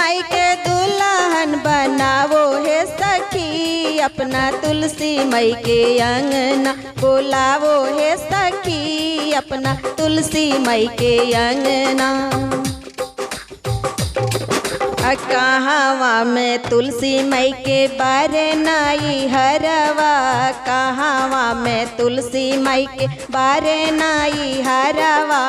माई के दुल्हन बनावो हे सखी, अपना तुलसी माई के अंगना बुलावो हे सखी, अपना तुलसी माई के अंगना। कहावा में तुलसी माई के बारे नाई हरवा, कहावा में तुलसी माई के बारे नाई हरवा,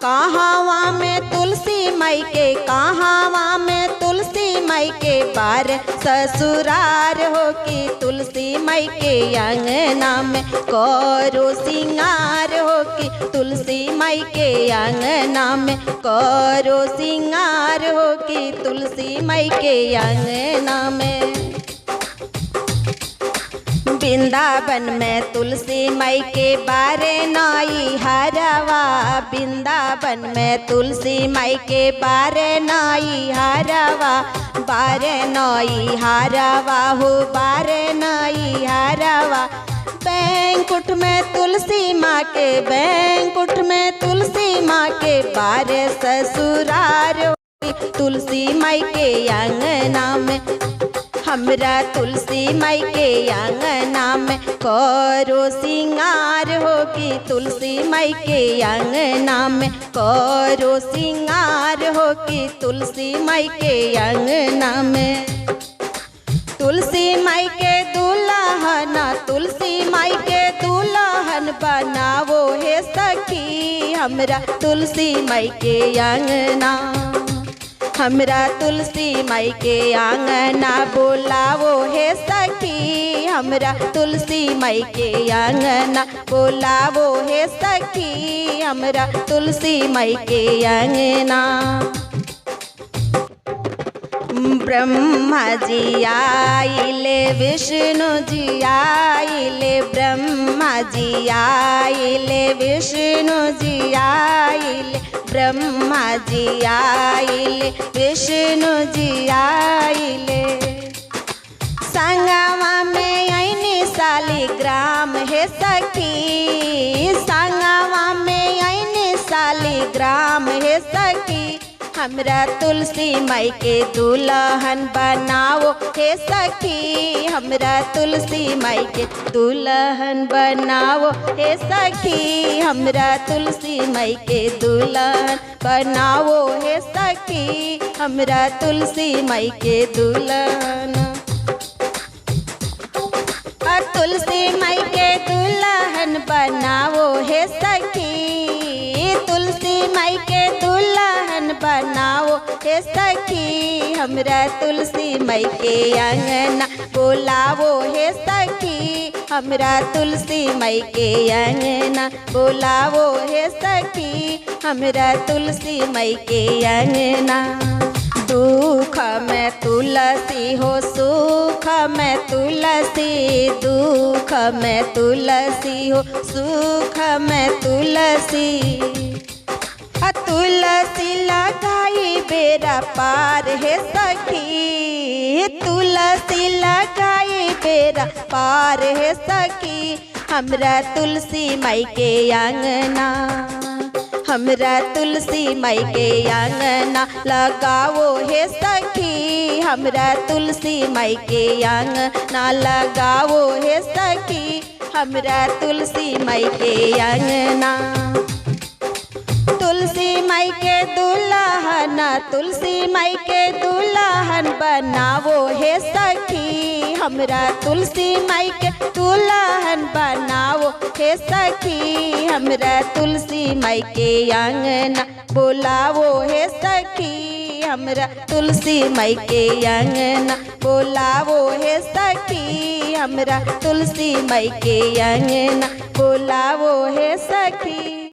कहावा में तुलसी माई के, कहावा में तुलसी माई के बार ससुरार हो कि तुलसी माई के अंगना में करो सिंगार हो कि तुलसी माई के अंगना में करो सिंगार हो कि तुलसी माई के अंगना में। वृंदावन में तुलसी माई के बारे नाई हरवा, वृंदावन में तुलसी माई के बारे नाई हरवा, बारे नाई हरवा हो बारे नाई हरवा। बैंकुट में तुलसी माँ के, बैंकुट में तुलसी माँ के बारे ससुरार तुलसी माई के अंगना में, हमरा तुलसी माई के अंगना में करो सिंगार हो कि तुलसी माई के अंगना में करो सिंगार हो कि तुलसी माई के अंगना में। तुलसी माई के दुल्हन, तुलसी माई के दुल्हन बनावो हे सखी, हमरा तुलसी माई के अंगना, हमरा तुलसी माई के आंगना बुलावो हे सखी, हमरा तुलसी माई के आंगना बुलावो हे सखी, हमरा तुलसी माई के आंगना। ब्रह्मा जी आइले विष्णु जी आइले, ब्रह्मा जी आइले विष्णु जी आइले, ब्रह्मा जी आइले विष्णु जी आइले। संगवा में आईनी शालिग्राम हे सखी, संगवा में आईनी शालिग्राम हे सखी, हमरा तुलसी माई के दुल्हन बनावो हे सखी, हमरा तुलसी माई के दुल्हन बनावो हे सखी, हमरा तुलसी माई के दुल्हन बनावो हे सखी, हमरा तुलसी माई के दुल्हन। तुलसी माई के दुल्हन बनावो हे सखी, तुलसी माई के दुल्हन बनाओ हे सखी, हमरा तुलसी माई के अंगना बुलावो हे सखी, हमरा तुलसी माई के अंगना बुलावो हे सखी, हमरा तुलसी माई के अंगना। दुख में तुलसी हो सुख में तुलसी, दुख में तुलसी हो सुख में तुलसी, तुलसी लगाई बेरा पार हे सखी, तुलसी लगाई बेरा पार हे सखी, हमरा तुलसी माई के आंगना, हमरा तुलसी माई के आंगना लगावो हे सखी, हमरा तुलसी माई के आंगना लगावो हे सखी, हमरा तुलसी माई के आंगना। तुलसी माई के दुल्हन, तुलसी माई के दुल्हन बनावो हे सखी, हमरा तुलसी माई के दुल्हन बनावो हे सखी, हमरा तुलसी माई के आंगना बुलावो हे सखी, हमरा तुलसी माई के आंगना बुलावो हे सखी, हमरा तुलसी माई के अंगना बुलावो हे सखी।